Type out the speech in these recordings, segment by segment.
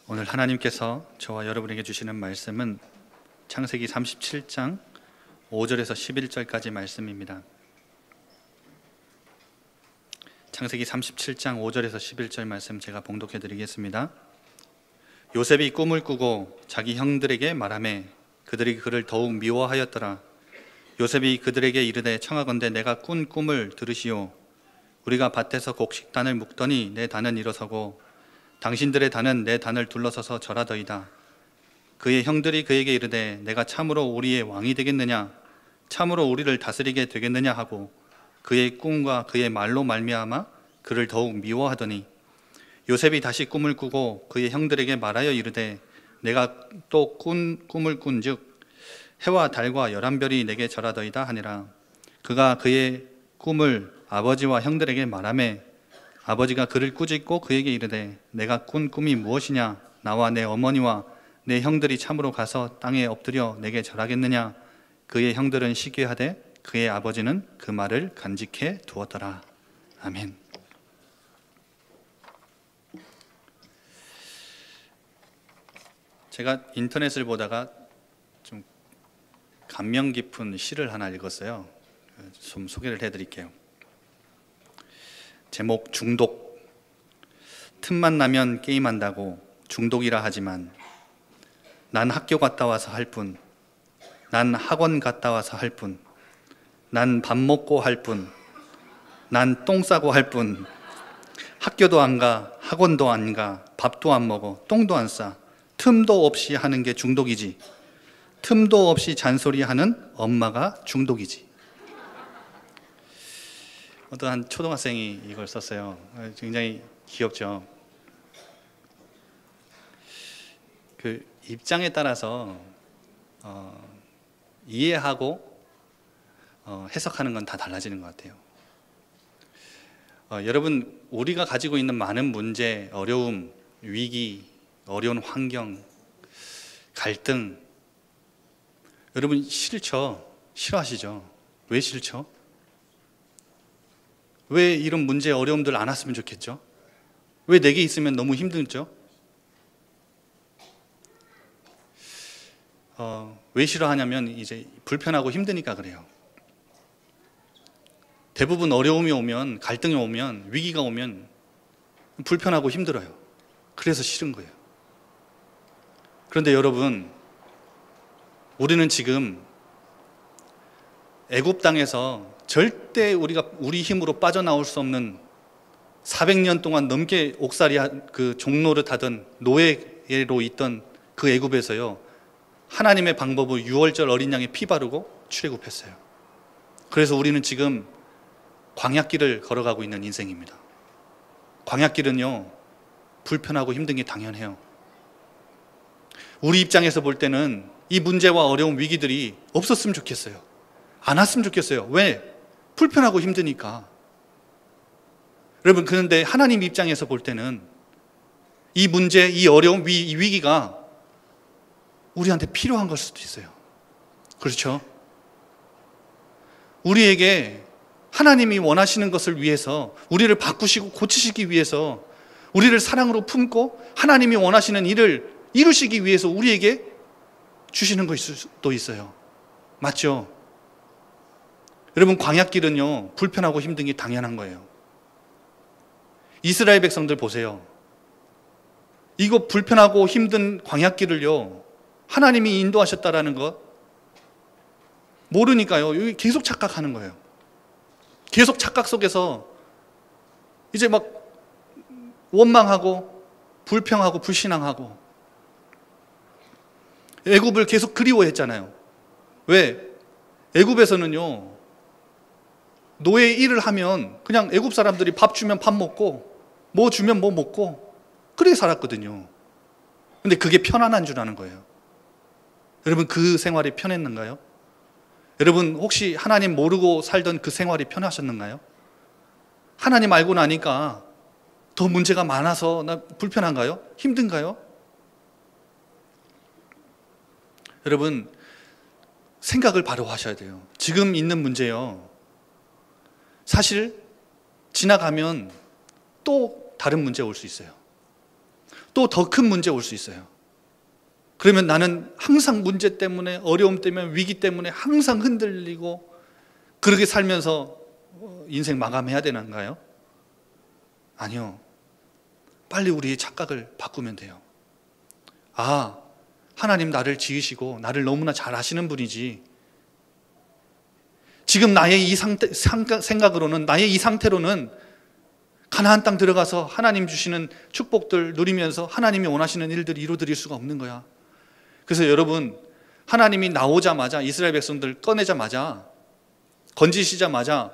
오늘 하나님께서 저와 여러분에게 주시는 말씀은 창세기 37장 5절에서 11절까지 말씀입니다. 창세기 37장 5절에서 11절 말씀 제가 봉독해 드리겠습니다. 요셉이 꿈을 꾸고 자기 형들에게 말하매 그들이 그를 더욱 미워하였더라. 요셉이 그들에게 이르되 청하건대 내가 꾼 꿈을 들으시오. 우리가 밭에서 곡식단을 묶더니 내 단은 일어서고 당신들의 단은 내 단을 둘러서서 절하더이다. 그의 형들이 그에게 이르되 내가 참으로 우리의 왕이 되겠느냐, 참으로 우리를 다스리게 되겠느냐 하고 그의 꿈과 그의 말로 말미암아 그를 더욱 미워하더니 요셉이 다시 꿈을 꾸고 그의 형들에게 말하여 이르되 내가 또 꿈을 꾼즉 해와 달과 11별이 내게 절하더이다 하니라. 그가 그의 꿈을 아버지와 형들에게 말하매 아버지가 그를 꾸짖고 그에게 이르되 내가 꾼 꿈이 무엇이냐, 나와 내 어머니와 내 형들이 참으로 가서 땅에 엎드려 내게 절하겠느냐. 그의 형들은 시기하되 그의 아버지는 그 말을 간직해 두었더라. 아멘. 제가 인터넷을 보다가 좀 감명 깊은 시를 하나 읽었어요. 좀 소개를 해드릴게요. 제목 중독. 틈만 나면 게임한다고 중독이라 하지만 난 학교 갔다 와서 할 뿐, 난 학원 갔다 와서 할 뿐, 난 밥 먹고 할 뿐, 난 똥 싸고 할 뿐, 학교도 안 가, 학원도 안 가, 밥도 안 먹어, 똥도 안 싸. 틈도 없이 하는 게 중독이지. 틈도 없이 잔소리하는 엄마가 중독이지. 어떤 초등학생이 이걸 썼어요. 굉장히 귀엽죠. 그 입장에 따라서 이해하고 해석하는 건 다 달라지는 것 같아요. 여러분, 우리가 가지고 있는 많은 문제, 어려움, 위기, 어려운 환경, 갈등, 여러분 싫죠? 싫어하시죠? 왜 싫죠? 왜 이런 문제, 어려움들 안 왔으면 좋겠죠? 왜 내게 있으면 너무 힘들죠? 왜 싫어하냐면 이제 불편하고 힘드니까 그래요. 대부분 어려움이 오면, 갈등이 오면, 위기가 오면 불편하고 힘들어요. 그래서 싫은 거예요. 그런데 여러분, 우리는 지금 애굽 땅에서 절대 우리가 우리 힘으로 빠져나올 수 없는 400년 동안 넘게 옥살이 그 종노릇 하던 노예로 있던 그 애굽에서요, 하나님의 방법으로 6월절 어린 양의 피 바르고 출애굽했어요. 그래서 우리는 지금 광야길을 걸어가고 있는 인생입니다. 광야길은요, 불편하고 힘든 게 당연해요. 우리 입장에서 볼 때는 이 문제와 어려운 위기들이 없었으면 좋겠어요. 안 왔으면 좋겠어요. 왜? 불편하고 힘드니까. 여러분, 그런데 하나님 입장에서 볼 때는 이 문제, 이 어려움, 이 위기가 우리한테 필요한 걸 수도 있어요. 그렇죠? 우리에게 하나님이 원하시는 것을 위해서, 우리를 바꾸시고 고치시기 위해서, 우리를 사랑으로 품고 하나님이 원하시는 일을 이루시기 위해서 우리에게 주시는 것일 수도 있어요. 맞죠? 여러분, 광야길은요, 불편하고 힘든 게 당연한 거예요. 이스라엘 백성들 보세요. 이거 불편하고 힘든 광야길을요, 하나님이 인도하셨다라는 것 모르니까요, 여기 계속 착각하는 거예요. 계속 착각 속에서 이제 막 원망하고 불평하고 불신앙하고. 애굽을 계속 그리워했잖아요. 왜? 애굽에서는요, 노예 일을 하면 그냥 애굽 사람들이 밥 주면 밥 먹고 뭐 주면 뭐 먹고 그렇게 살았거든요. 근데 그게 편안한 줄 아는 거예요. 여러분, 그 생활이 편했는가요? 여러분, 혹시 하나님 모르고 살던 그 생활이 편하셨는가요? 하나님 알고 나니까 더 문제가 많아서 나 불편한가요? 힘든가요? 여러분, 생각을 바로 하셔야 돼요. 지금 있는 문제요, 사실 지나가면 또 다른 문제 올 수 있어요. 또 더 큰 문제 올 수 있어요. 그러면 나는 항상 문제 때문에, 어려움 때문에, 위기 때문에 항상 흔들리고 그렇게 살면서 인생 마감해야 되는가요? 아니요. 빨리 우리의 착각을 바꾸면 돼요. 아, 하나님 나를 지으시고 나를 너무나 잘 아시는 분이지. 지금 나의 이 생각으로는, 나의 이 상태로는 가나안 땅 들어가서 하나님 주시는 축복들 누리면서 하나님이 원하시는 일들을 이루어드릴 수가 없는 거야. 그래서 여러분, 하나님이 나오자마자, 이스라엘 백성들 꺼내자마자, 건지시자마자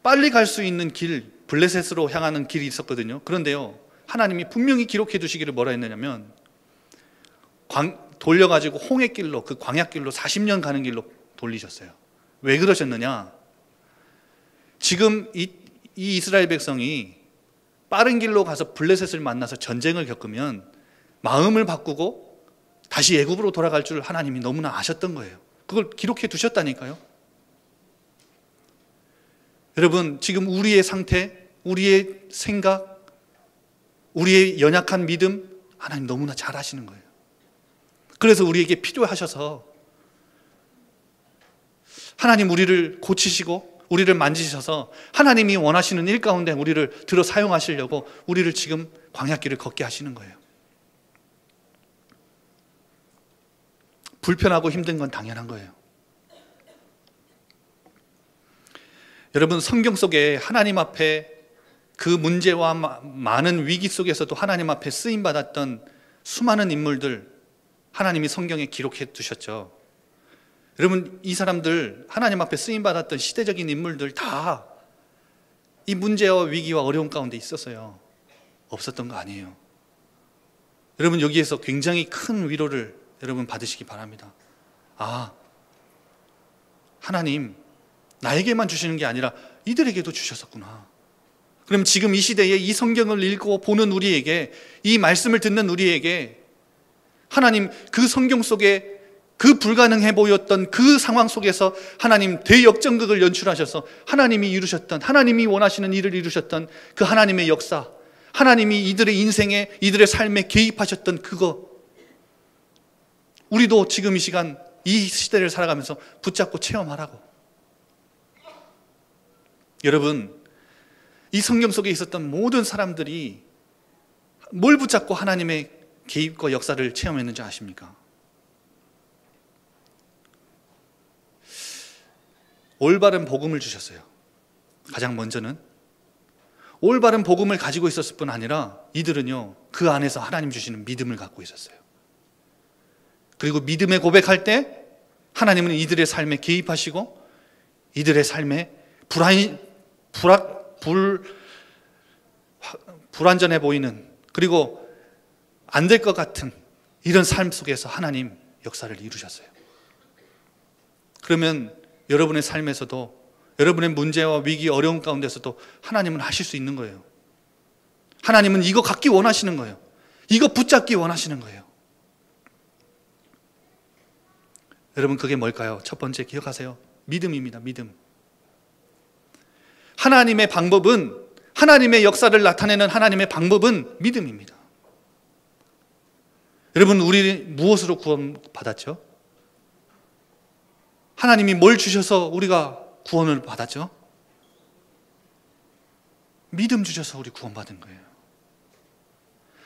빨리 갈 수 있는 길, 블레셋으로 향하는 길이 있었거든요. 그런데요, 하나님이 분명히 기록해 두시기를 뭐라 했느냐면, 돌려가지고 홍해길로, 그 광야길로 40년 가는 길로 돌리셨어요. 왜 그러셨느냐? 지금 이 이스라엘 백성이 빠른 길로 가서 블레셋을 만나서 전쟁을 겪으면 마음을 바꾸고 다시 애굽으로 돌아갈 줄 하나님이 너무나 아셨던 거예요. 그걸 기록해 두셨다니까요. 여러분, 지금 우리의 상태, 우리의 생각, 우리의 연약한 믿음, 하나님 너무나 잘 아시는 거예요. 그래서 우리에게 필요하셔서 하나님 우리를 고치시고 우리를 만지셔서 하나님이 원하시는 일 가운데 우리를 들어 사용하시려고 우리를 지금 광야길을 걷게 하시는 거예요. 불편하고 힘든 건 당연한 거예요. 여러분, 성경 속에 하나님 앞에 그 문제와 많은 위기 속에서도 하나님 앞에 쓰임받았던 수많은 인물들, 하나님이 성경에 기록해 두셨죠. 여러분, 이 사람들, 하나님 앞에 쓰임받았던 시대적인 인물들 다 이 문제와 위기와 어려움 가운데 있었어요. 없었던 거 아니에요. 여러분, 여기에서 굉장히 큰 위로를 여러분 받으시기 바랍니다. 아, 하나님 나에게만 주시는 게 아니라 이들에게도 주셨었구나. 그럼 지금 이 시대에 이 성경을 읽고 보는 우리에게, 이 말씀을 듣는 우리에게 하나님 그 성경 속에 그 불가능해 보였던 그 상황 속에서 하나님 대역전극을 연출하셔서 하나님이 이루셨던, 하나님이 원하시는 일을 이루셨던 그 하나님의 역사, 하나님이 이들의 인생에, 이들의 삶에 개입하셨던 그거, 우리도 지금 이 시간 이 시대를 살아가면서 붙잡고 체험하라고. 여러분, 이 성경 속에 있었던 모든 사람들이 뭘 붙잡고 하나님의 개입과 역사를 체험했는지 아십니까? 올바른 복음을 주셨어요. 가장 먼저는 올바른 복음을 가지고 있었을 뿐 아니라 이들은요, 그 안에서 하나님 주시는 믿음을 갖고 있었어요. 그리고 믿음의 고백할 때 하나님은 이들의 삶에 개입하시고 이들의 삶에 불완전해 보이는, 그리고 안 될 것 같은 이런 삶 속에서 하나님 역사를 이루셨어요. 그러면 여러분의 삶에서도, 여러분의 문제와 위기, 어려움 가운데서도 하나님은 하실 수 있는 거예요. 하나님은 이거 갖기 원하시는 거예요. 이거 붙잡기 원하시는 거예요. 여러분, 그게 뭘까요? 첫 번째 기억하세요. 믿음입니다. 믿음. 하나님의 방법은, 하나님의 역사를 나타내는 하나님의 방법은 믿음입니다. 여러분, 우리 무엇으로 구원받았죠? 하나님이 뭘 주셔서 우리가 구원을 받았죠? 믿음 주셔서 우리 구원받은 거예요.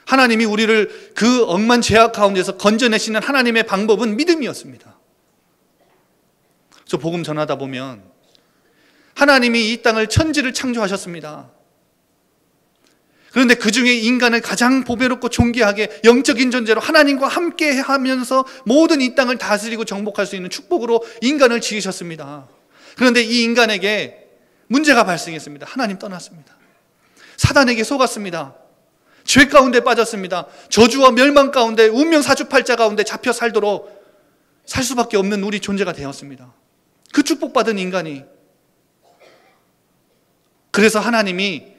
하나님이 우리를 그 억만 죄악 가운데서 건져내시는 하나님의 방법은 믿음이었습니다. 저 복음 전하다 보면 하나님이 이 땅을, 천지를 창조하셨습니다. 그런데 그 중에 인간을 가장 보배롭고 존귀하게 영적인 존재로 하나님과 함께 하면서 모든 이 땅을 다스리고 정복할 수 있는 축복으로 인간을 지으셨습니다. 그런데 이 인간에게 문제가 발생했습니다. 하나님 떠났습니다. 사단에게 속았습니다. 죄 가운데 빠졌습니다. 저주와 멸망 가운데, 운명 사주팔자 가운데 잡혀 살도록 살 수밖에 없는 우리 존재가 되었습니다. 그 축복받은 인간이, 그래서 하나님이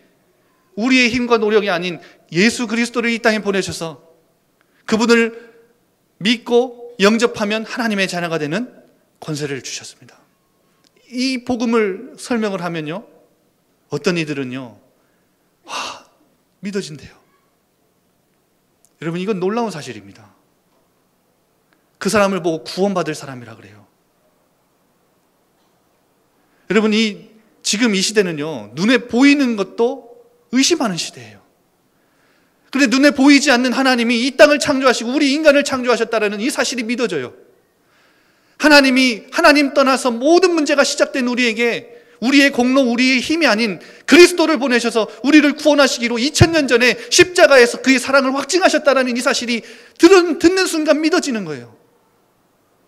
우리의 힘과 노력이 아닌 예수 그리스도를 이 땅에 보내셔서 그분을 믿고 영접하면 하나님의 자녀가 되는 권세를 주셨습니다. 이 복음을 설명을 하면요, 어떤 이들은요, 믿어진대요. 여러분, 이건 놀라운 사실입니다. 그 사람을 보고 구원받을 사람이라 그래요. 여러분, 지금 이 시대는요, 눈에 보이는 것도 의심하는 시대예요. 그런데 눈에 보이지 않는 하나님이 이 땅을 창조하시고 우리 인간을 창조하셨다는 이 사실이 믿어져요. 하나님 떠나서 모든 문제가 시작된 우리에게 우리의 공로, 우리의 힘이 아닌 그리스도를 보내셔서 우리를 구원하시기로 2000년 전에 십자가에서 그의 사랑을 확증하셨다는 이 사실이 듣는 순간 믿어지는 거예요.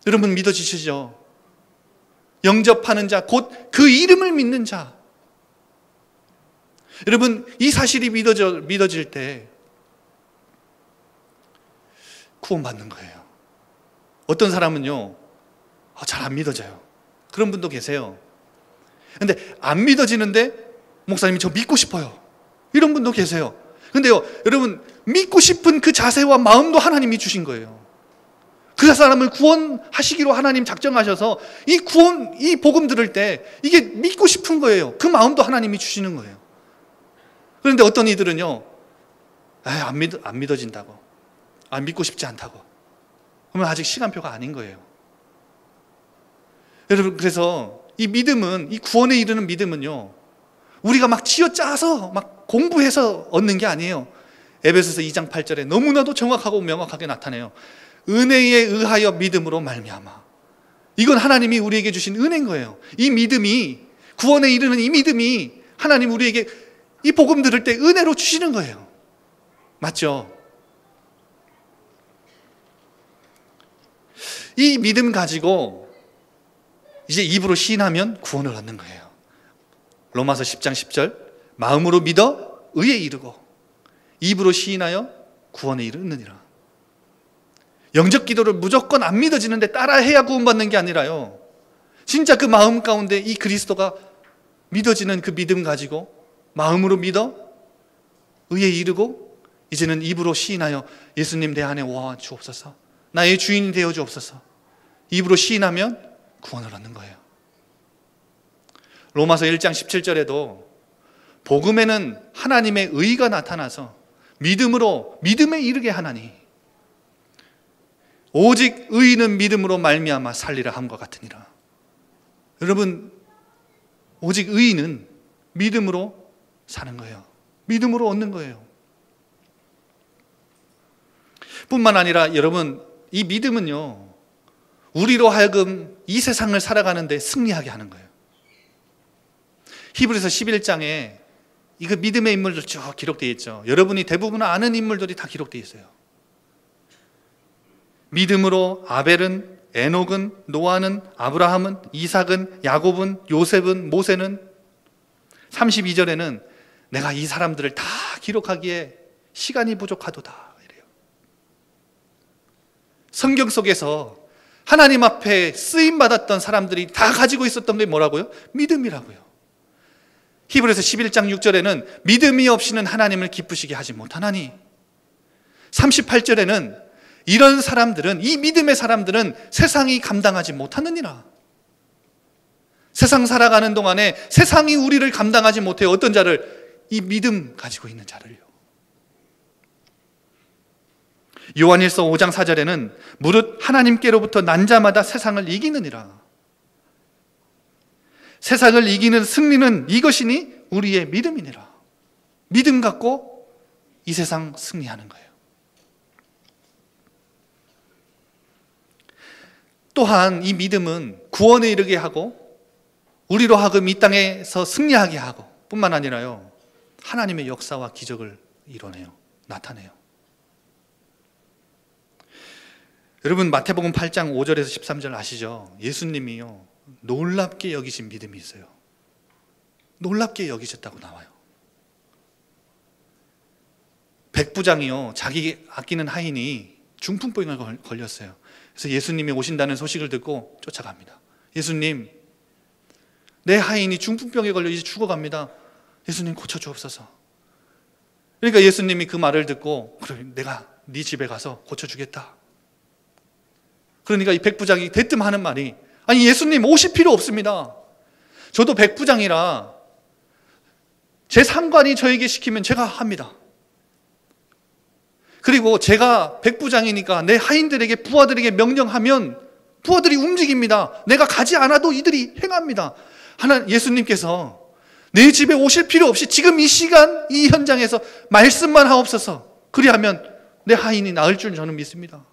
여러분, 믿어지시죠? 영접하는 자, 곧 그 이름을 믿는 자. 여러분, 이 사실이 믿어질 때 구원받는 거예요. 어떤 사람은요, 잘 안 믿어져요. 그런 분도 계세요. 근데 안 믿어지는데 목사님이 저 믿고 싶어요. 이런 분도 계세요. 근데요, 여러분, 믿고 싶은 그 자세와 마음도 하나님이 주신 거예요. 그 사람을 구원하시기로 하나님 작정하셔서 이 복음 들을 때 이게 믿고 싶은 거예요. 그 마음도 하나님이 주시는 거예요. 그런데 어떤 이들은요, 안 믿어진다고, 믿고 싶지 않다고, 그러면 아직 시간표가 아닌 거예요. 여러분, 그래서 이 믿음은, 이 구원에 이르는 믿음은요, 우리가 막 쥐어짜서 막 공부해서 얻는 게 아니에요. 에베소서 2장 8절에 너무나도 정확하고 명확하게 나타내요. 은혜에 의하여 믿음으로 말미암아. 이건 하나님이 우리에게 주신 은혜인 거예요. 이 믿음이, 구원에 이르는 이 믿음이 하나님 우리에게 이 복음 들을 때 은혜로 주시는 거예요. 맞죠? 이 믿음 가지고 이제 입으로 시인하면 구원을 얻는 거예요. 로마서 10장 10절, 마음으로 믿어 의에 이르고 입으로 시인하여 구원에 이르느니라. 영접 기도를 무조건 안 믿어지는데 따라해야 구원받는 게 아니라요, 진짜 그 마음 가운데 이 그리스도가 믿어지는 그 믿음 가지고 마음으로 믿어 의에 이르고 이제는 입으로 시인하여 예수님 내 안에 와 주옵소서, 나의 주인이 되어 주옵소서. 입으로 시인하면 구원을 얻는 거예요. 로마서 1장 17절에도 복음에는 하나님의 의가 나타나서 믿음에 이르게 하나니 오직 의인은 믿음으로 말미암아 살리라 함과 같으니라. 여러분, 오직 의인은 믿음으로 사는 거예요. 믿음으로 얻는 거예요. 뿐만 아니라 여러분, 이 믿음은요, 우리로 하여금 이 세상을 살아가는데 승리하게 하는 거예요. 히브리서 11장에 이거 믿음의 인물들 쭉 기록되어 있죠. 여러분이 대부분 아는 인물들이 다 기록되어 있어요. 믿음으로 아벨은, 에녹은, 노아는, 아브라함은, 이삭은, 야곱은, 요셉은, 모세는, 32절에는 내가 이 사람들을 다 기록하기에 시간이 부족하도다 이래요. 성경 속에서 하나님 앞에 쓰임받았던 사람들이 다 가지고 있었던 게 뭐라고요? 믿음이라고요. 히브리서 11장 6절에는 믿음이 없이는 하나님을 기쁘시게 하지 못하나니, 38절에는 이런 사람들은, 이 믿음의 사람들은 세상이 감당하지 못하느니라. 세상 살아가는 동안에 세상이 우리를 감당하지 못해요. 어떤 자를? 이 믿음 가지고 있는 자를요. 요한일서 5장 4절에는 무릇 하나님께로부터 난 자마다 세상을 이기느니라. 세상을 이기는 승리는 이것이니 우리의 믿음이니라. 믿음 갖고 이 세상 승리하는 거예요. 또한 이 믿음은 구원에 이르게 하고 우리로 하여금 이 땅에서 승리하게 하고 뿐만 아니라요, 하나님의 역사와 기적을 이뤄내요. 나타내요. 여러분, 마태복음 8장 5절에서 13절 아시죠? 예수님이요, 놀랍게 여기신 믿음이 있어요. 놀랍게 여기셨다고 나와요. 백부장이요, 자기 아끼는 하인이 중풍병에 걸렸어요. 그래서 예수님이 오신다는 소식을 듣고 쫓아갑니다. 예수님, 내 하인이 중풍병에 걸려 이제 죽어갑니다. 예수님 고쳐주옵소서. 그러니까 예수님이 그 말을 듣고, 그럼 내가 네 집에 가서 고쳐주겠다. 그러니까 이 백부장이 대뜸 하는 말이, 아니 예수님 오실 필요 없습니다. 저도 백부장이라 제 상관이 저에게 시키면 제가 합니다. 그리고 제가 백부장이니까 내 하인들에게, 부하들에게 명령하면 부하들이 움직입니다. 내가 가지 않아도 이들이 행합니다. 예수님께서 내 집에 오실 필요 없이 지금 이 시간 이 현장에서 말씀만 하옵소서. 그리하면 내 하인이 나을 줄 저는 믿습니다.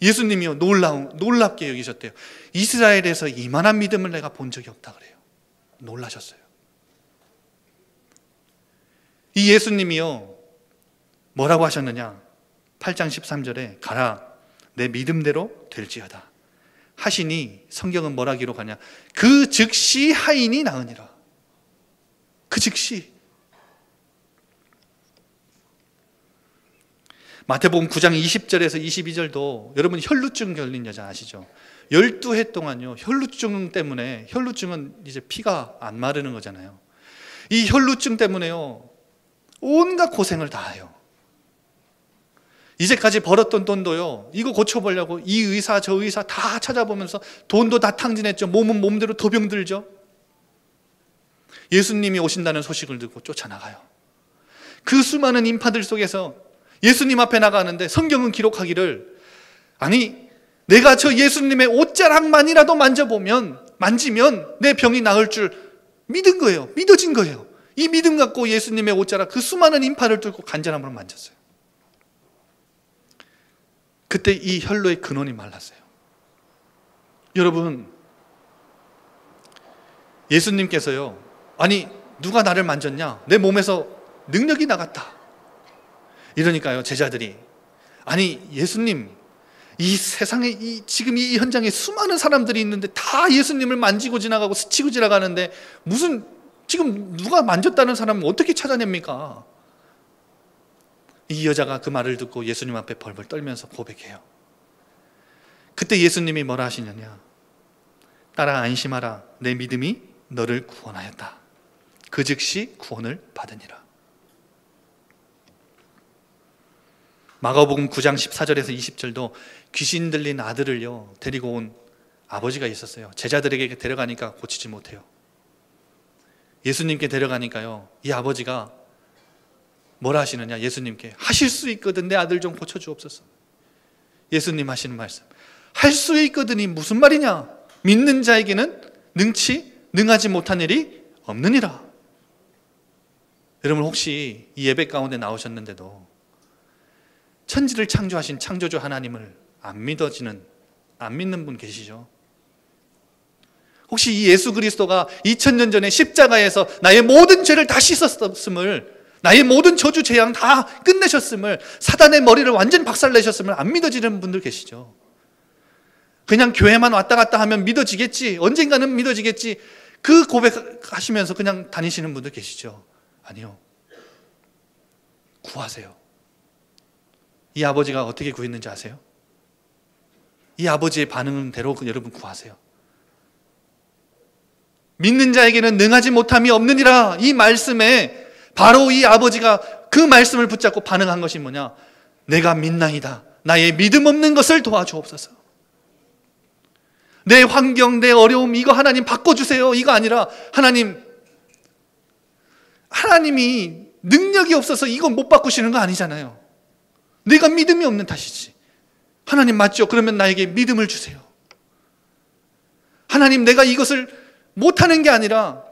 예수님이요 놀랍게 여기셨대요. 이스라엘에서 이만한 믿음을 내가 본 적이 없다 그래요. 놀라셨어요. 이 예수님이요 뭐라고 하셨느냐? 8장 13절에 가라 내 믿음대로 될지어다 하시니, 성경은 뭐라 기록하냐? 그 즉시 하인이 나으니라. 그 즉시. 마태복음 9장 20절에서 22절도 여러분 혈루증 걸린 여자 아시죠? 12해 동안요 혈루증 때문에, 혈루증은 이제 피가 안 마르는 거잖아요. 이 혈루증 때문에요 온갖 고생을 다 해요. 이제까지 벌었던 돈도요 이거 고쳐보려고 이 의사 저 의사 다 찾아보면서 돈도 다 탕진했죠. 몸은 몸대로 더 병들죠. 예수님이 오신다는 소식을 듣고 쫓아나가요. 그 수많은 인파들 속에서 예수님 앞에 나가는데 성경은 기록하기를, 아니 내가 저 예수님의 옷자락만이라도 만지면 내 병이 나을 줄 믿은 거예요. 믿어진 거예요. 이 믿음 갖고 예수님의 옷자락 그 수많은 인파를 뚫고 간절함으로 만졌어요. 그때 이 혈루의 근원이 말랐어요. 여러분, 예수님께서요 아니 누가 나를 만졌냐? 내 몸에서 능력이 나갔다. 이러니까요 제자들이, 아니 예수님, 이 세상에 지금 이 현장에 수많은 사람들이 있는데 다 예수님을 만지고 지나가고 스치고 지나가는데 무슨 지금 누가 만졌다는 사람을 어떻게 찾아냅니까? 이 여자가 그 말을 듣고 예수님 앞에 벌벌 떨면서 고백해요. 그때 예수님이 뭐라 하시느냐? 딸아 안심하라, 내 믿음이 너를 구원하였다. 그 즉시 구원을 받으니라. 마가복음 9장 14절에서 20절도 귀신 들린 아들을요 데리고 온 아버지가 있었어요. 제자들에게 데려가니까 고치지 못해요. 예수님께 데려가니까요 이 아버지가 뭐라 하시느냐? 예수님께 하실 수 있거든 내 아들 좀 고쳐주옵소서. 예수님 하시는 말씀, 할 수 있거든이 무슨 말이냐? 믿는 자에게는 능하지 못한 일이 없느니라. 여러분 혹시 이 예배 가운데 나오셨는데도 천지를 창조하신 창조주 하나님을 안 믿는 분 계시죠? 혹시 이 예수 그리스도가 2000년 전에 십자가에서 나의 모든 죄를 다 씻었음을, 나의 모든 저주 재앙 다 끝내셨음을, 사단의 머리를 완전히 박살내셨음을 안 믿어지는 분들 계시죠? 그냥 교회만 왔다 갔다 하면 믿어지겠지, 언젠가는 믿어지겠지, 그 고백하시면서 그냥 다니시는 분들 계시죠? 아니요. 구하세요. 이 아버지가 어떻게 구했는지 아세요? 이 아버지의 반응대로 여러분 구하세요. 믿는 자에게는 능하지 못함이 없느니라. 이 말씀에 바로 이 아버지가 그 말씀을 붙잡고 반응한 것이 뭐냐? 내가 믿나이다. 나의 믿음 없는 것을 도와주옵소서. 내 환경, 내 어려움 이거 하나님 바꿔주세요. 이거 아니라 하나님이 능력이 없어서 이거 못 바꾸시는 거 아니잖아요. 내가 믿음이 없는 탓이지. 하나님 맞죠? 그러면 나에게 믿음을 주세요. 하나님 내가 이것을 못하는 게 아니라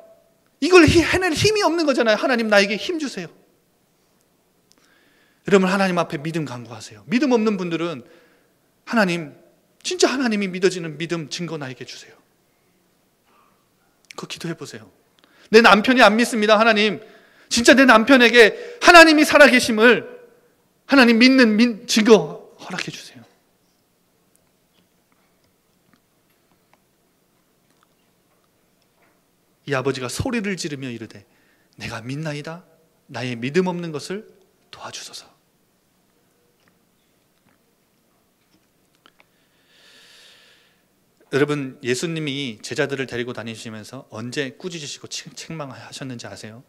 이걸 해낼 힘이 없는 거잖아요. 하나님 나에게 힘 주세요. 여러분 하나님 앞에 믿음 간구하세요. 믿음 없는 분들은 하나님, 진짜 하나님이 믿어지는 믿음 증거 나에게 주세요. 그거 기도해 보세요. 내 남편이 안 믿습니다. 하나님 진짜 내 남편에게 하나님이 살아계심을 하나님 믿는 증거 허락해 주세요. 이 아버지가 소리를 지르며 이르되 내가 믿나이다. 나의 믿음 없는 것을 도와주소서. 여러분 예수님이 제자들을 데리고 다니시면서 언제 꾸짖으시고 책망하셨는지 아세요?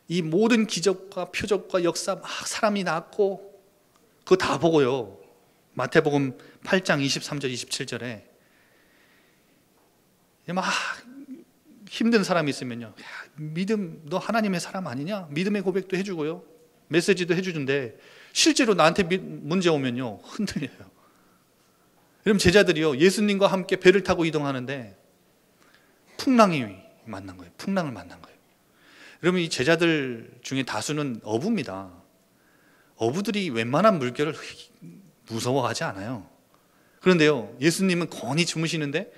이 모든 기적과 표적과 역사 막 사람이 낳고 그거 다 보고요, 마태복음 8장 23절 27절에 막 힘든 사람이 있으면요, 믿음 너 하나님의 사람 아니냐? 믿음의 고백도 해주고요, 메시지도 해주는데 실제로 나한테 문제 오면요, 흔들려요. 여러분, 제자들이요, 예수님과 함께 배를 타고 이동하는데 풍랑이 만난 거예요. 풍랑을 만난 거예요. 여러분, 이 제자들 중에 다수는 어부입니다. 어부들이 웬만한 물결을 무서워하지 않아요. 그런데요, 예수님은 건히 주무시는데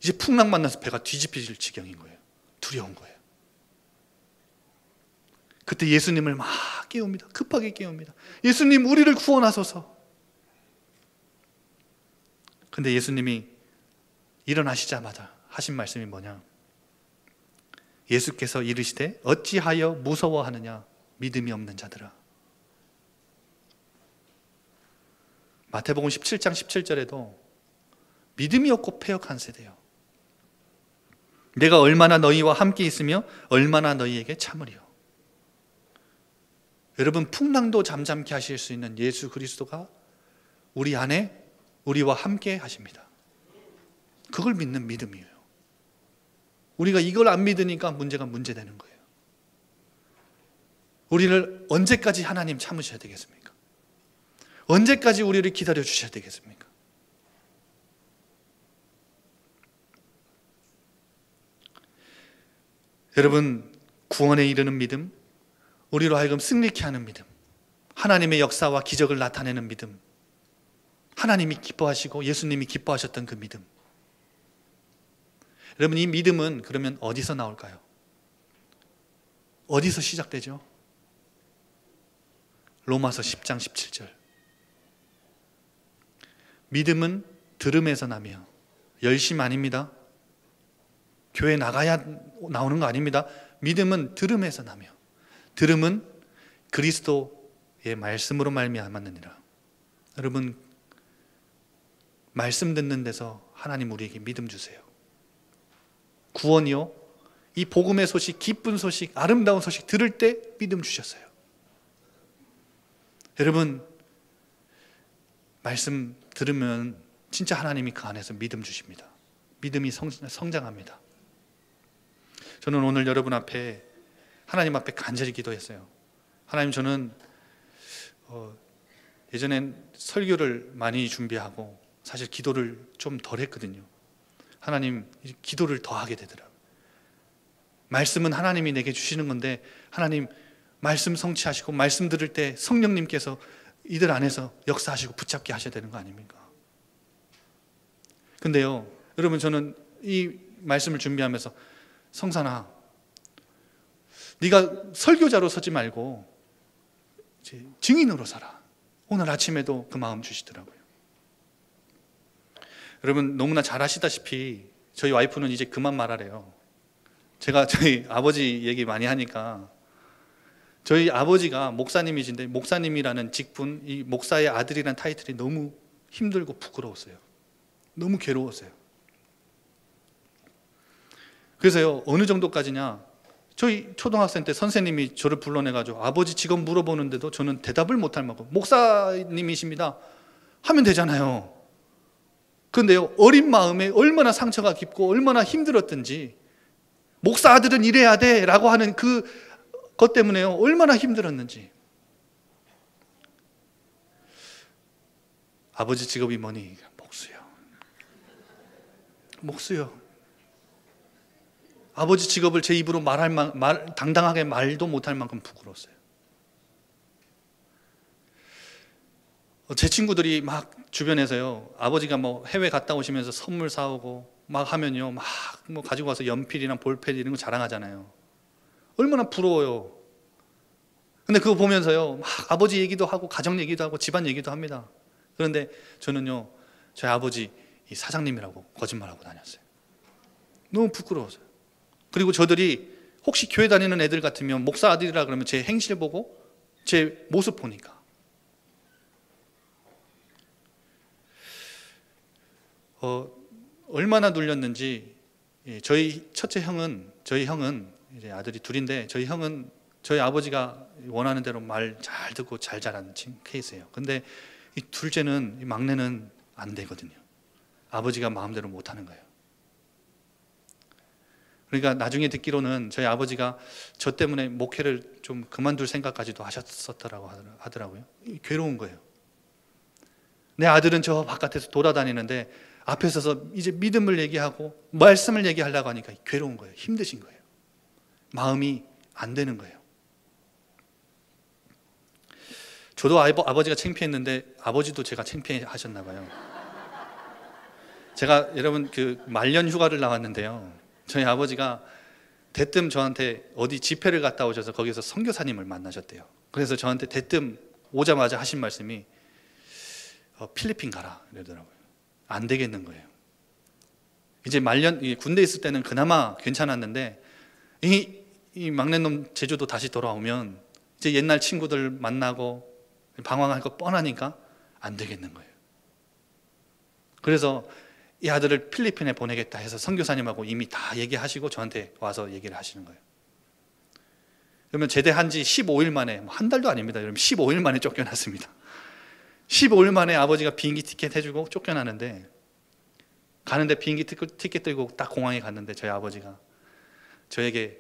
이제 풍랑 만나서 배가 뒤집힐 지경인 거예요. 두려운 거예요. 그때 예수님을 막 깨웁니다. 급하게 깨웁니다. 예수님, 우리를 구원하소서. 근데 예수님이 일어나시자마자 하신 말씀이 뭐냐? 예수께서 이르시되 어찌하여 무서워하느냐, 믿음이 없는 자들아. 마태복음 17장 17절에도 믿음이 없고 패역한 세대요, 내가 얼마나 너희와 함께 있으며 얼마나 너희에게 참으리요. 여러분, 풍랑도 잠잠케 하실 수 있는 예수 그리스도가 우리 안에 우리와 함께 하십니다. 그걸 믿는 믿음이에요. 우리가 이걸 안 믿으니까 문제가 문제되는 거예요. 우리를 언제까지 하나님 참으셔야 되겠습니까? 언제까지 우리를 기다려 주셔야 되겠습니까? 여러분, 구원에 이르는 믿음, 우리로 하여금 승리케 하는 믿음, 하나님의 역사와 기적을 나타내는 믿음, 하나님이 기뻐하시고 예수님이 기뻐하셨던 그 믿음. 여러분, 이 믿음은 그러면 어디서 나올까요? 어디서 시작되죠? 로마서 10장 17절. 믿음은 들음에서 나며, 열심 아닙니다. 교회 나가야 나오는 거 아닙니다. 믿음은 들음에서 나며, 들음은 그리스도의 말씀으로 말미암았느니라. 여러분, 말씀 듣는 데서 하나님 우리에게 믿음 주세요. 구원이요, 이 복음의 소식, 기쁜 소식, 아름다운 소식 들을 때 믿음 주셨어요. 여러분, 말씀 들으면 진짜 하나님이 그 안에서 믿음 주십니다. 믿음이 성장합니다. 저는 오늘 여러분 앞에, 하나님 앞에 간절히 기도했어요. 하나님, 저는 예전엔 설교를 많이 준비하고 사실 기도를 좀 덜 했거든요. 하나님, 기도를 더 하게 되더라고요. 말씀은 하나님이 내게 주시는 건데, 하나님 말씀 성취하시고 말씀 들을 때 성령님께서 이들 안에서 역사하시고 붙잡게 하셔야 되는 거 아닙니까? 근데요, 여러분, 저는 이 말씀을 준비하면서, 성산아, 네가 설교자로 서지 말고 이제 증인으로 살아. 오늘 아침에도 그 마음 주시더라고요. 여러분, 너무나 잘 아시다시피 저희 와이프는 이제 그만 말하래요. 제가 저희 아버지 얘기 많이 하니까, 저희 아버지가 목사님이신데 목사님이라는 직분, 이 목사의 아들이라는 타이틀이 너무 힘들고 부끄러웠어요. 너무 괴로웠어요. 그래서요, 어느 정도까지냐, 저희 초등학생 때 선생님이 저를 불러내가지고 아버지 직업 물어보는데도 저는 대답을 못할 만큼, 목사님이십니다 하면 되잖아요. 그런데요, 어린 마음에 얼마나 상처가 깊고 얼마나 힘들었든지, 목사 아들은 이래야 돼 라고 하는 그것 때문에요, 얼마나 힘들었는지. 아버지 직업이 뭐니? 목수요. 아버지 직업을 제 입으로 당당하게 말도 못할 만큼 부끄러웠어요. 제 친구들이 막 주변에서요, 아버지가 뭐 해외 갔다 오시면서 선물 사오고 막 하면요, 막 뭐 가지고 와서 연필이랑 볼펜 이런 거 자랑하잖아요. 얼마나 부러워요. 근데 그거 보면서요, 막 아버지 얘기도 하고 가정 얘기도 하고 집안 얘기도 합니다. 그런데 저는요, 저희 아버지 이 사장님이라고 거짓말하고 다녔어요. 너무 부끄러워서요. 그리고 저들이 혹시 교회 다니는 애들 같으면 목사 아들이라 그러면 제 행실 보고 제 모습 보니까, 얼마나 눌렸는지. 저희 첫째 형은, 저희 형은 이제 아들이 둘인데, 저희 형은 저희 아버지가 원하는 대로 말 잘 듣고 잘 자라는 케이스예요. 근데 이 둘째는, 이 막내는 안 되거든요. 아버지가 마음대로 못 하는 거예요. 그러니까 나중에 듣기로는 저희 아버지가 저 때문에 목회를 좀 그만둘 생각까지도 하셨었더라고 하더라고요. 괴로운 거예요. 내 아들은 저 바깥에서 돌아다니는데 앞에 서서 이제 믿음을 얘기하고 말씀을 얘기하려고 하니까 괴로운 거예요. 힘드신 거예요. 마음이 안 되는 거예요. 저도 아버지가 창피했는데 아버지도 제가 창피해 하셨나 봐요. 제가 여러분 그 말년 휴가를 나왔는데요. 저희 아버지가 대뜸 저한테 어디 집회를 갔다 오셔서 거기서 선교사님을 만나셨대요. 그래서 저한테 대뜸 오자마자 하신 말씀이 필리핀 가라 이러더라고요. 안 되겠는 거예요. 이제 말년 군대 있을 때는 그나마 괜찮았는데 이 막내놈 제주도 다시 돌아오면 이제 옛날 친구들 만나고 방황할 거 뻔하니까 안 되겠는 거예요. 그래서 이 아들을 필리핀에 보내겠다 해서 선교사님하고 이미 다 얘기하시고 저한테 와서 얘기를 하시는 거예요. 그러면 제대한 지 15일 만에, 한 달도 아닙니다. 여러분 15일 만에 쫓겨났습니다. 15일 만에 아버지가 비행기 티켓 해주고 쫓겨나는데, 가는데 비행기 티켓 들고 딱 공항에 갔는데 저희 아버지가 저에게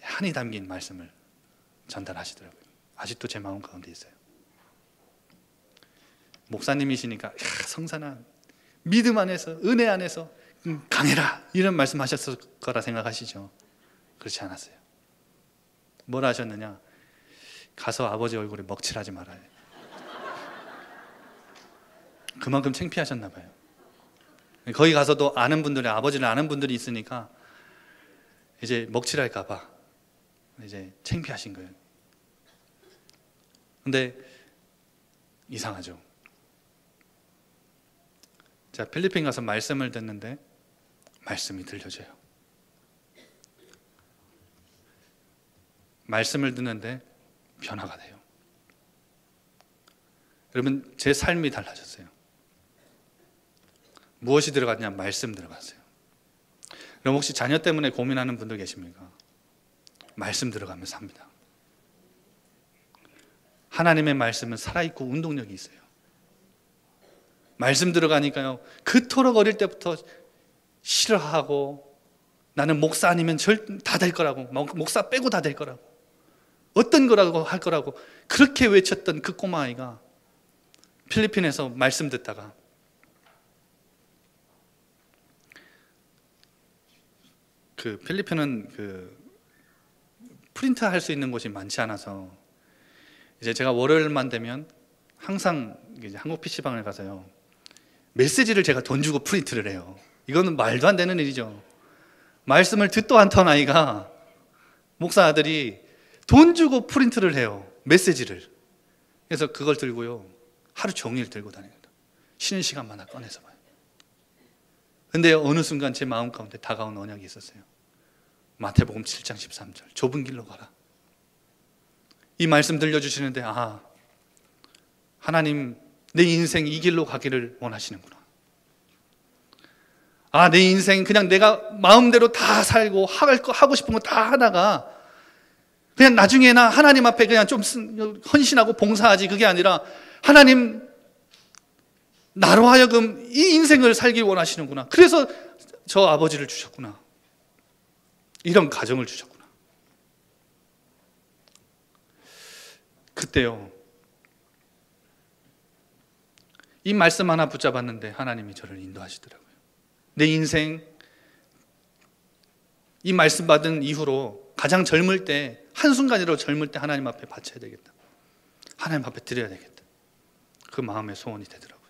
한이 담긴 말씀을 전달하시더라고요. 아직도 제 마음 가운데 있어요. 목사님이시니까 성산아 믿음 안에서 은혜 안에서 강해라 이런 말씀하셨을 거라 생각하시죠? 그렇지 않았어요. 뭐라 하셨느냐? 가서 아버지 얼굴에 먹칠하지 말아요. 그만큼 창피하셨나 봐요. 거기 가서도 아는 분들이, 아버지를 아는 분들이 있으니까 이제 먹칠할까 봐 이제 창피하신 거예요. 근데 이상하죠. 자, 필리핀 가서 말씀을 듣는데 말씀이 들려져요. 말씀을 듣는데 변화가 돼요. 여러분, 제 삶이 달라졌어요. 무엇이 들어갔냐? 말씀 들어갔어요. 여러분, 혹시 자녀 때문에 고민하는 분들 계십니까? 말씀 들어가면 삽니다. 하나님의 말씀은 살아있고 운동력이 있어요. 말씀 들어가니까요, 그토록 어릴 때부터 싫어하고 나는 목사 아니면 다 될 거라고, 목사 빼고 다 될 거라고, 어떤 거라고 할 거라고 그렇게 외쳤던 그 꼬마아이가 필리핀에서 말씀 듣다가 그 필리핀은 그 프린트 할 수 있는 곳이 많지 않아서 이제 제가 월요일만 되면 항상 이제 한국 PC방을 가서요, 메시지를 제가 돈 주고 프린트를 해요. 이거는 말도 안 되는 일이죠. 말씀을 듣도 않던 아이가, 목사 아들이 돈 주고 프린트를 해요. 메시지를. 그래서 그걸 들고요, 하루 종일 들고 다닙니다. 쉬는 시간마다 꺼내서 봐요. 근데 어느 순간 제 마음 가운데 다가온 언약이 있었어요. 마태복음 7장 13절, 좁은 길로 가라. 이 말씀 들려주시는데, 하나님 내 인생 이 길로 가기를 원하시는구나. 내 인생 그냥 내가 마음대로 다 살고 하고 싶은 거 다 하다가 그냥 나중에나 하나님 앞에 그냥 좀 헌신하고 봉사하지, 그게 아니라 하나님 나로 하여금 이 인생을 살길 원하시는구나. 그래서 저 아버지를 주셨구나. 이런 가정을 주셨구나. 그때요, 이 말씀 하나 붙잡았는데 하나님이 저를 인도하시더라고요. 내 인생 이 말씀 받은 이후로 가장 젊을 때, 한순간이라도 젊을 때 하나님 앞에 바쳐야 되겠다, 하나님 앞에 드려야 되겠다, 그 마음의 소원이 되더라고요.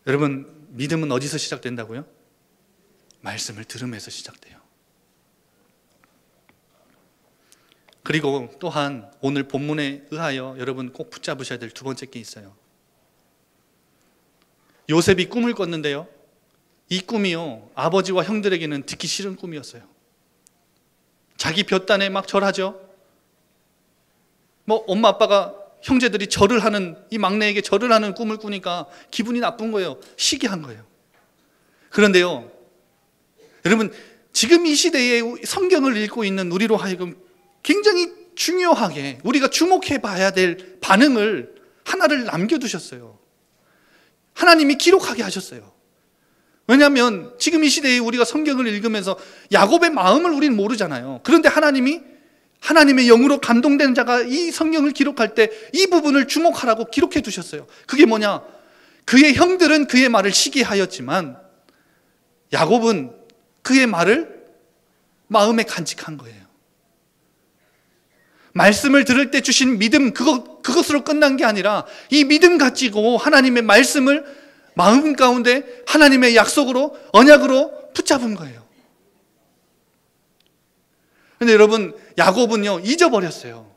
여러분, 믿음은 어디서 시작된다고요? 말씀을 들으면서 시작돼요. 그리고 또한 오늘 본문에 의하여 여러분 꼭 붙잡으셔야 될 두 번째 게 있어요. 요셉이 꿈을 꿨는데요, 이 꿈이요, 아버지와 형들에게는 듣기 싫은 꿈이었어요. 자기 볕단에 막 절하죠. 엄마 아빠가, 형제들이 절을 하는, 이 막내에게 절을 하는 꿈을 꾸니까 기분이 나쁜 거예요. 시기한 거예요. 그런데요, 여러분, 지금 이 시대에 성경을 읽고 있는 우리로 하여금 굉장히 중요하게 우리가 주목해 봐야 될 반응을 하나를 남겨두셨어요. 하나님이 기록하게 하셨어요. 왜냐하면 지금 이 시대에 우리가 성경을 읽으면서 야곱의 마음을 우리는 모르잖아요. 그런데 하나님이 하나님의 영으로 감동된 자가 이 성경을 기록할 때 이 부분을 주목하라고 기록해 두셨어요. 그게 뭐냐? 그의 형들은 그의 말을 시기하였지만 야곱은 그의 말을 마음에 간직한 거예요. 말씀을 들을 때 주신 믿음, 그것으로 끝난 게 아니라 이 믿음 가지고 하나님의 말씀을 마음 가운데 하나님의 약속으로, 언약으로 붙잡은 거예요. 그런데 여러분, 야곱은요, 잊어버렸어요.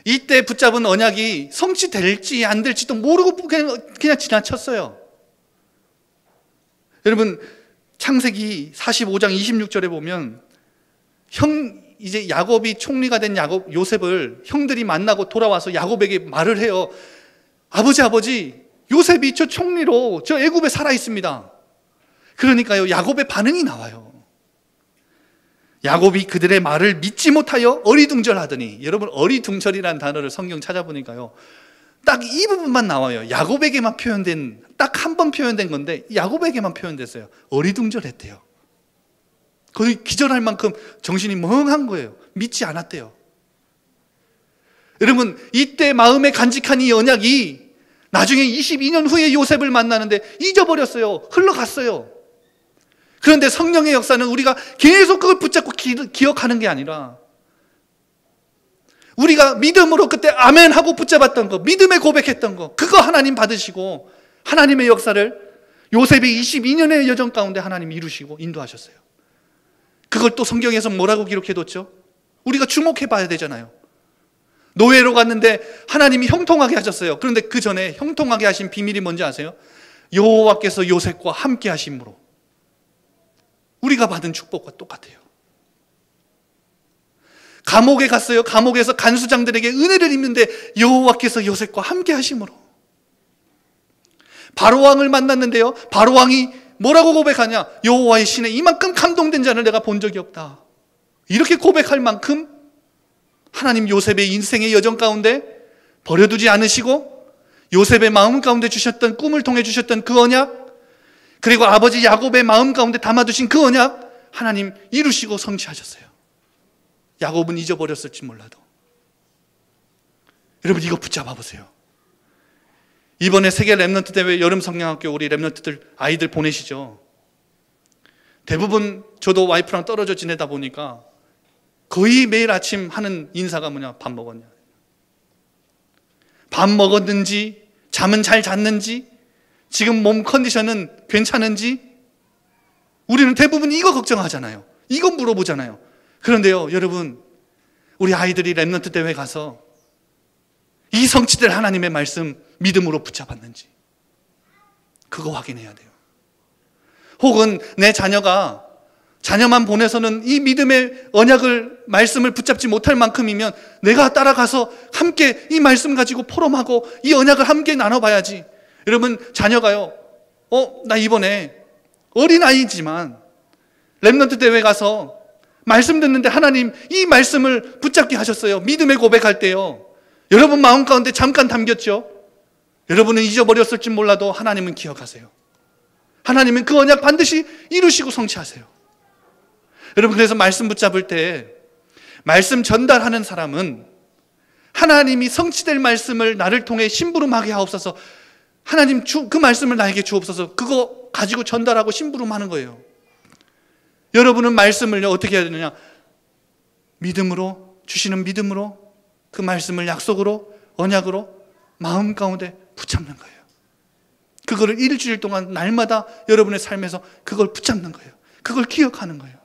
이때 붙잡은 언약이 성취될지 안 될지도 모르고 그냥 지나쳤어요. 여러분, 창세기 45장 26절에 보면 이제 야곱이 총리가 된 요셉을 형들이 만나고 돌아와서 야곱에게 말을 해요. 아버지, 요셉이 저 총리로 저 애굽에 살아 있습니다. 그러니까요, 야곱의 반응이 나와요. 야곱이 그들의 말을 믿지 못하여 어리둥절하더니, 여러분 어리둥절이라는 단어를 성경 찾아보니까요, 딱 이 부분만 나와요. 야곱에게만 표현된, 딱 한 번 표현된 건데 야곱에게만 표현됐어요. 어리둥절했대요. 거의 기절할 만큼 정신이 멍한 거예요. 믿지 않았대요. 여러분, 이때 마음에 간직한 이 언약이 나중에 22년 후에 요셉을 만나는데 잊어버렸어요. 흘러갔어요. 그런데 성령의 역사는 우리가 계속 그걸 붙잡고 기억하는 게 아니라, 우리가 믿음으로 그때 아멘 하고 붙잡았던 거, 믿음에 고백했던 거, 그거 하나님 받으시고 하나님의 역사를 요셉의 22년의 여정 가운데 하나님이 이루시고 인도하셨어요. 그걸 또 성경에서 뭐라고 기록해뒀죠? 우리가 주목해 봐야 되잖아요. 노예로 갔는데 하나님이 형통하게 하셨어요. 그런데 그 전에 형통하게 하신 비밀이 뭔지 아세요? 여호와께서 요셉과 함께 하심으로. 우리가 받은 축복과 똑같아요. 감옥에 갔어요. 감옥에서 간수장들에게 은혜를 입는데 여호와께서 요셉과 함께 하심으로. 바로왕을 만났는데요, 바로왕이 뭐라고 고백하냐? 여호와의 신에 이만큼 감동된 자를 내가 본 적이 없다. 이렇게 고백할 만큼 하나님 요셉의 인생의 여정 가운데 버려두지 않으시고 요셉의 마음 가운데 주셨던, 꿈을 통해 주셨던 그 언약, 그리고 아버지 야곱의 마음 가운데 담아두신 그 언약 하나님 이루시고 성취하셨어요. 야곱은 잊어버렸을지 몰라도. 여러분, 이거 붙잡아 보세요. 이번에 세계 랩넌트 대회 여름 성령학교 우리 랩넌트들 아이들 보내시죠. 대부분 저도 와이프랑 떨어져 지내다 보니까 거의 매일 아침 하는 인사가 뭐냐? 밥 먹었냐? 밥 먹었는지, 잠은 잘 잤는지, 지금 몸 컨디션은 괜찮은지, 우리는 대부분 이거 걱정하잖아요. 이거 물어보잖아요. 그런데요, 여러분, 우리 아이들이 랩넌트 대회 가서 이 성취될 하나님의 말씀 믿음으로 붙잡았는지 그거 확인해야 돼요. 혹은 내 자녀만 보내서는 이 믿음의 언약을, 말씀을 붙잡지 못할 만큼이면 내가 따라가서 함께 이 말씀 가지고 포럼하고 이 언약을 함께 나눠봐야지. 여러분, 자녀가요, 나 이번에 어린아이지만 랩넌트 대회 가서 말씀 듣는데 하나님 이 말씀을 붙잡게 하셨어요. 믿음의 고백할 때요, 여러분 마음 가운데 잠깐 담겼죠? 여러분은 잊어버렸을지 몰라도 하나님은 기억하세요. 하나님은 그 언약 반드시 이루시고 성취하세요. 여러분, 그래서 말씀 붙잡을 때 말씀 전달하는 사람은 하나님이 성취될 말씀을 나를 통해 심부름하게 하옵소서, 하나님 그 말씀을 나에게 주옵소서, 그거 가지고 전달하고 심부름하는 거예요. 여러분은 말씀을 어떻게 해야 되느냐? 믿음으로, 주시는 믿음으로 그 말씀을 약속으로, 언약으로 마음 가운데 붙잡는 거예요. 그거를 일주일 동안 날마다 여러분의 삶에서 그걸 붙잡는 거예요. 그걸 기억하는 거예요.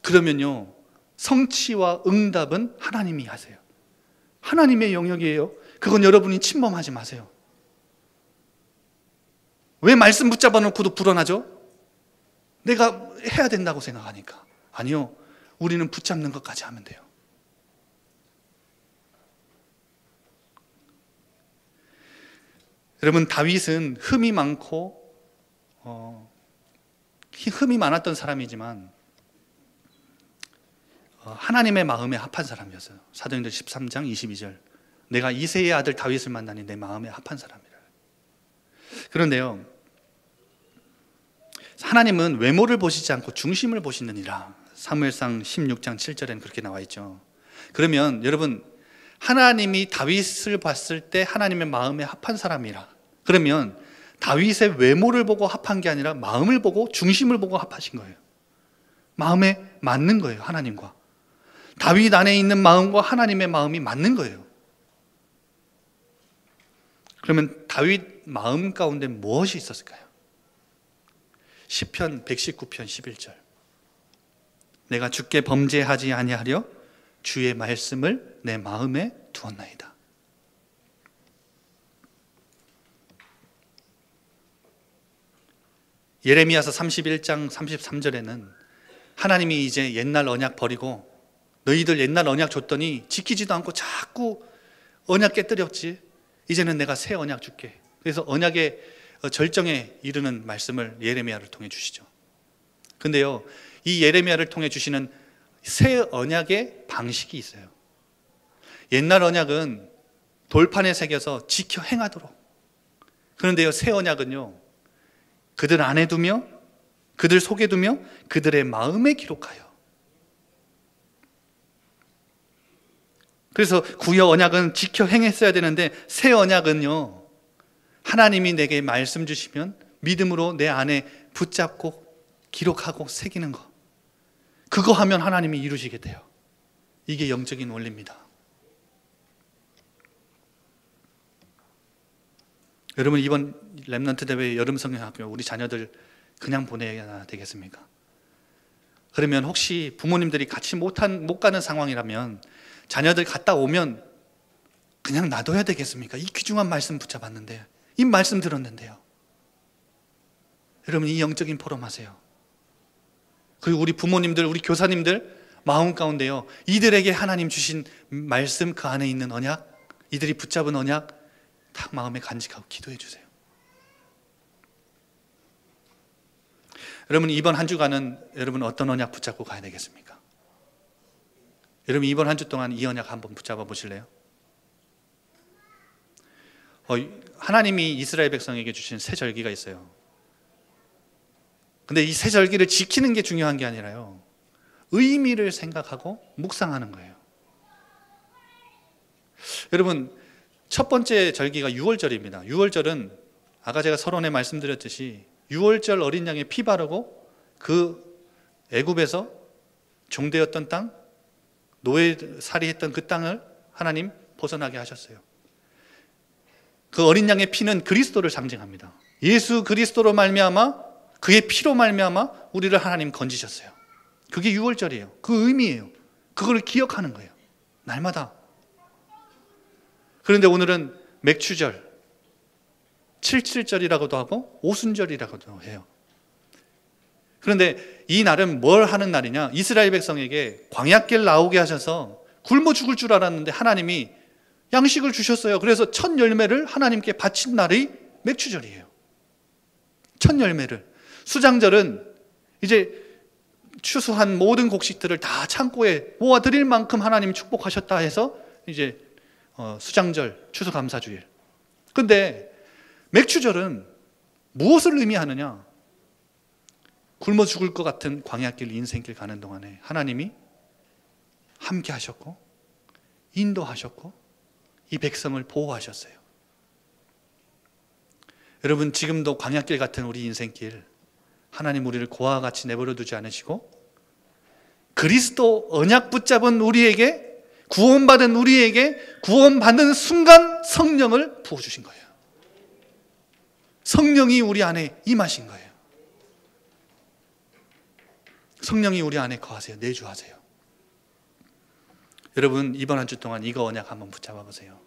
그러면요, 성취와 응답은 하나님이 하세요. 하나님의 영역이에요. 그건 여러분이 침범하지 마세요. 왜 말씀 붙잡아 놓고도 불안하죠? 내가 해야 된다고 생각하니까. 아니요, 우리는 붙잡는 것까지 하면 돼요. 여러분, 다윗은 흠이 많고 흠이 많았던 사람이지만 하나님의 마음에 합한 사람이었어요. 사도행전 13장 22절, 내가 이새의 아들 다윗을 만나니 내 마음에 합한 사람이라. 그런데요, 하나님은 외모를 보시지 않고 중심을 보시느니라. 사무엘상 16장 7절에는 그렇게 나와 있죠. 그러면 여러분, 하나님이 다윗을 봤을 때 하나님의 마음에 합한 사람이라, 그러면 다윗의 외모를 보고 합한 게 아니라 마음을 보고 중심을 보고 합하신 거예요. 마음에 맞는 거예요. 하나님과 다윗 안에 있는 마음과 하나님의 마음이 맞는 거예요. 그러면 다윗 마음 가운데 무엇이 있었을까요? 시편 119편 11절, 내가 주께 범죄하지 아니하려 주의 말씀을 내 마음에 두었나이다. 예레미야서 31장 33절에는 하나님이 이제 옛날 언약 버리고, 너희들 옛날 언약 줬더니 지키지도 않고 자꾸 언약 깨뜨렸지, 이제는 내가 새 언약 줄게. 그래서 언약의 절정에 이르는 말씀을 예레미야를 통해 주시죠. 근데요, 이 예레미야를 통해 주시는 새 언약의 방식이 있어요. 옛날 언약은 돌판에 새겨서 지켜 행하도록. 그런데요, 새 언약은요, 그들 안에 두며 그들 속에 두며 그들의 마음에 기록하여. 그래서 구약 언약은 지켜 행했어야 되는데, 새 언약은요, 하나님이 내게 말씀 주시면 믿음으로 내 안에 붙잡고 기록하고 새기는 거, 그거 하면 하나님이 이루시게 돼요. 이게 영적인 원리입니다. 여러분, 이번 렘넌트 대회 여름 성경학교 우리 자녀들 그냥 보내야 되겠습니까? 그러면 혹시 부모님들이 같이 못 가는 상황이라면 자녀들 갔다 오면 그냥 놔둬야 되겠습니까? 이 귀중한 말씀 붙잡았는데, 이 말씀 들었는데요. 여러분, 이 영적인 포럼 하세요. 그리고 우리 부모님들, 우리 교사님들 마음 가운데요, 이들에게 하나님 주신 말씀, 그 안에 있는 언약, 이들이 붙잡은 언약 딱 마음에 간직하고 기도해 주세요. 여러분, 이번 한 주간은 여러분 어떤 언약 붙잡고 가야 되겠습니까? 여러분, 이번 한 주 동안 이 언약 한번 붙잡아 보실래요? 하나님이 이스라엘 백성에게 주신 새 절기가 있어요. 근데 이 새 절기를 지키는 게 중요한 게 아니라요, 의미를 생각하고 묵상하는 거예요. 여러분, 첫 번째 절기가 유월절입니다. 유월절은 아까 제가 서론에 말씀드렸듯이 유월절 어린 양의 피 바르고 그 애굽에서 종되었던 땅, 노예살이 했던 그 땅을 하나님 벗어나게 하셨어요. 그 어린 양의 피는 그리스도를 상징합니다. 예수 그리스도로 말미암아, 그의 피로 말미암아 우리를 하나님 건지셨어요. 그게 유월절이에요. 그 의미예요. 그걸 기억하는 거예요, 날마다. 그런데 오늘은 맥추절, 77절이라고도 하고 오순절이라고도 해요. 그런데 이 날은 뭘 하는 날이냐? 이스라엘 백성에게 광야길 나오게 하셔서 굶어 죽을 줄 알았는데 하나님이 양식을 주셨어요. 그래서 첫 열매를 하나님께 바친 날이 맥추절이에요. 첫 열매를. 수장절은 이제 추수한 모든 곡식들을 다 창고에 모아드릴 만큼 하나님 축복하셨다 해서 이제 수장절, 추수감사주일. 그런데 맥추절은 무엇을 의미하느냐? 굶어 죽을 것 같은 광야길, 인생길 가는 동안에 하나님이 함께 하셨고 인도하셨고 이 백성을 보호하셨어요. 여러분, 지금도 광야길 같은 우리 인생길, 하나님 우리를 고아와 같이 내버려 두지 않으시고 그리스도 언약 붙잡은 우리에게, 구원받은 우리에게 구원받는 순간 성령을 부어주신 거예요. 성령이 우리 안에 임하신 거예요. 성령이 우리 안에 거하세요. 내주하세요. 여러분, 이번 한 주 동안 이거 언약 한번 붙잡아 보세요.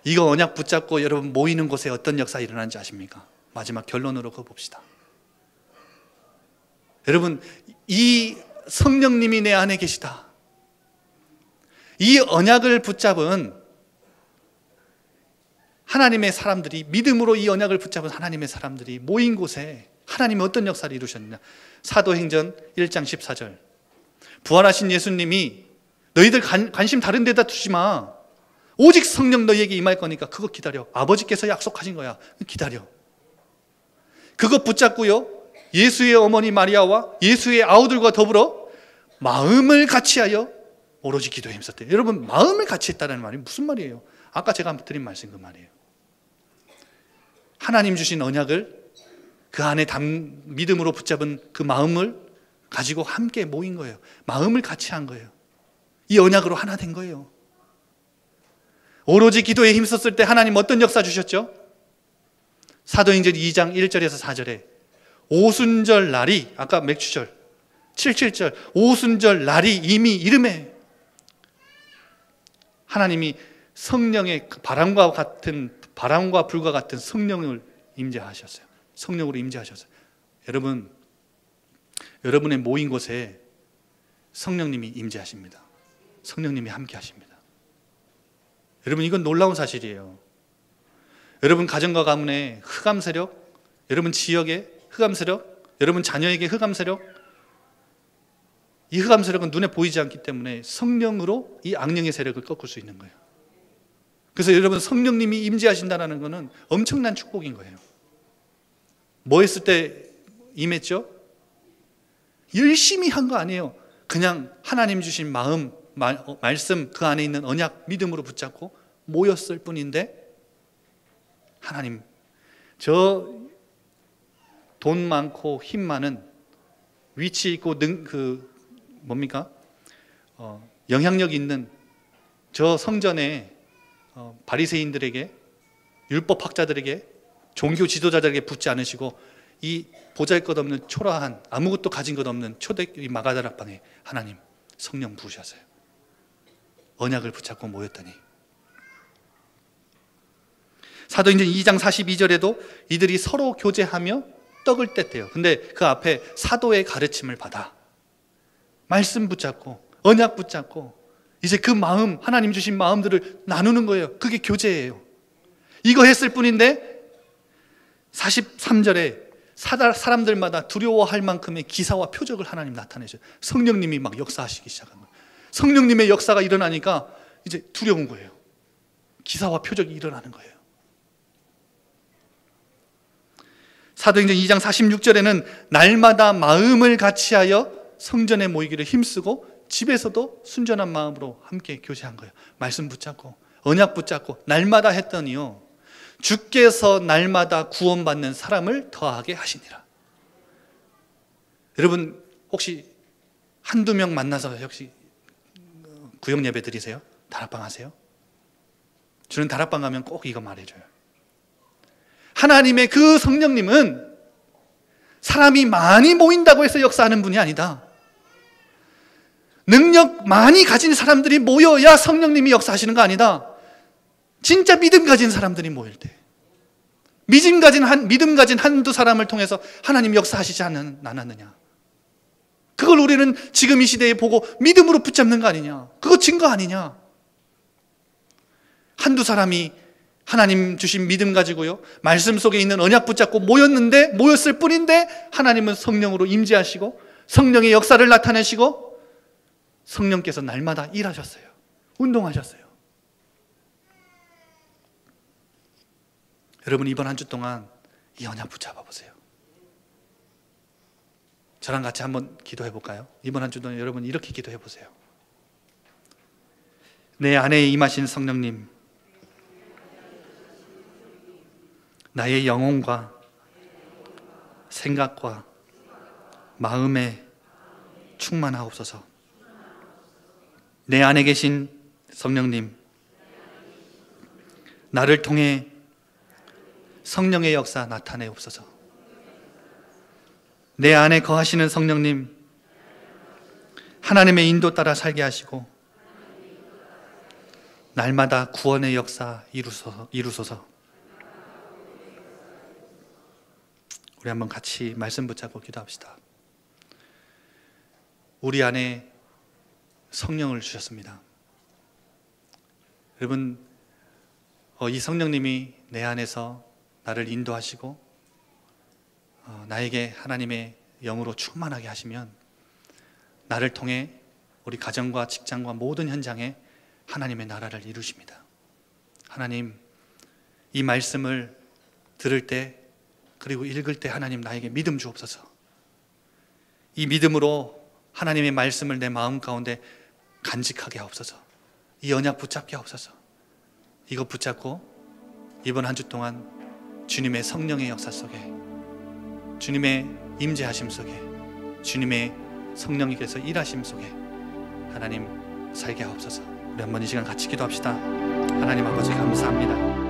이거 언약 붙잡고 여러분 모이는 곳에 어떤 역사 일어나는지 아십니까? 마지막 결론으로 그거 봅시다. 여러분, 이 성령님이 내 안에 계시다. 이 언약을 붙잡은 하나님의 사람들이, 믿음으로 이 언약을 붙잡은 하나님의 사람들이 모인 곳에 하나님이 어떤 역사를 이루셨느냐? 사도행전 1장 14절, 부활하신 예수님이 너희들 관심 다른 데다 두지 마, 오직 성령 너희에게 임할 거니까 그거 기다려. 아버지께서 약속하신 거야. 기다려. 그거 붙잡고요, 예수의 어머니 마리아와 예수의 아우들과 더불어 마음을 같이하여 오로지 기도에 힘썼대요. 여러분, 마음을 같이 했다는 말이 무슨 말이에요? 아까 제가 드린 말씀 그 말이에요. 하나님 주신 언약을 그 안에 믿음으로 붙잡은 그 마음을 가지고 함께 모인 거예요. 마음을 같이 한 거예요. 이 언약으로 하나 된 거예요. 오로지 기도에 힘썼을 때 하나님 어떤 역사 주셨죠? 사도행전 2장 1절에서 4절에 오순절 날이, 아까 맥주절 77절 오순절 날이 이미 이름에 하나님이 성령의 바람과 불과 같은 성령을 임재하셨어요. 성령으로 임재하셨어요. 여러분, 여러분의 모인 곳에 성령님이 임재하십니다. 성령님이 함께 하십니다. 여러분, 이건 놀라운 사실이에요. 여러분 가정과 가문에 흑암 세력, 여러분 지역에 흑암 세력, 여러분 자녀에게 흑암 세력, 이 흑암 세력은 눈에 보이지 않기 때문에 성령으로 이 악령의 세력을 꺾을 수 있는 거예요. 그래서 여러분, 성령님이 임재하신다는 것은 엄청난 축복인 거예요. 뭐 했을 때 임했죠? 열심히 한 거 아니에요. 그냥 하나님 주신 마음, 말씀, 그 안에 있는 언약, 믿음으로 붙잡고 모였을 뿐인데, 하나님, 저 돈 많고 힘 많은, 위치 있고 영향력 있는 저 성전에 바리새인들에게, 율법학자들에게, 종교 지도자들에게 붙지 않으시고 이 보잘것없는 초라한, 아무것도 가진 것 없는 초대교회 마가다락방에 하나님 성령 부으셨어요. 언약을 붙잡고 모였더니, 사도행전 2장 42절에도 이들이 서로 교제하며 떡을 뗐대요. 근데 그 앞에 사도의 가르침을 받아 말씀 붙잡고 언약 붙잡고 이제 그 마음, 하나님 주신 마음들을 나누는 거예요. 그게 교제예요. 이거 했을 뿐인데 43절에 사람들마다 두려워할 만큼의 기사와 표적을 하나님 나타내셔요. 성령님이 막 역사하시기 시작한 거예요. 성령님의 역사가 일어나니까 이제 두려운 거예요. 기사와 표적이 일어나는 거예요. 사도행전 2장 46절에는 날마다 마음을 같이하여 성전에 모이기를 힘쓰고 집에서도 순전한 마음으로 함께 교제한 거예요. 말씀 붙잡고 언약 붙잡고 날마다 했더니요, 주께서 날마다 구원받는 사람을 더하게 하시니라. 여러분, 혹시 한두 명 만나서 혹시 구역 예배 드리세요? 다락방 하세요? 저는 다락방 가면 꼭 이거 말해줘요. 하나님의 그 성령님은 사람이 많이 모인다고 해서 역사하는 분이 아니다. 능력 많이 가진 사람들이 모여야 성령님이 역사하시는 거 아니다. 진짜 믿음 가진 사람들이 모일 때, 믿음 가진 한두 사람을 통해서 하나님 역사하시지 않았느냐. 그걸 우리는 지금 이 시대에 보고 믿음으로 붙잡는 거 아니냐. 그거 증거 아니냐. 한두 사람이 하나님 주신 믿음 가지고요, 말씀 속에 있는 언약 붙잡고 모였을 뿐인데 하나님은 성령으로 임재하시고 성령의 역사를 나타내시고 성령께서 날마다 일하셨어요. 운동하셨어요. 여러분, 이번 한 주 동안 이 언약 붙잡아 보세요. 저랑 같이 한번 기도해 볼까요? 이번 한 주 동안 여러분 이렇게 기도해 보세요. 내 안에 임하신 성령님, 나의 영혼과 생각과 마음에 충만하옵소서. 내 안에 계신 성령님, 나를 통해 성령의 역사 나타내옵소서. 내 안에 거하시는 성령님, 하나님의 인도 따라 살게 하시고 날마다 구원의 역사 이루소서. 우리 한번 같이 말씀 붙잡고 기도합시다. 우리 안에 성령을 주셨습니다. 여러분, 이 성령님이 내 안에서 나를 인도하시고 나에게 하나님의 영으로 충만하게 하시면 나를 통해 우리 가정과 직장과 모든 현장에 하나님의 나라를 이루십니다. 하나님, 이 말씀을 들을 때 그리고 읽을 때 하나님 나에게 믿음 주옵소서. 이 믿음으로 하나님의 말씀을 내 마음 가운데 간직하게 하옵소서. 이 언약 붙잡게 하옵소서. 이거 붙잡고 이번 한 주 동안 주님의 성령의 역사 속에, 주님의 임재하심 속에, 주님의 성령님께서 일하심 속에 하나님 살게 하옵소서. 우리 한번 이 시간 같이 기도합시다. 하나님 아버지 감사합니다.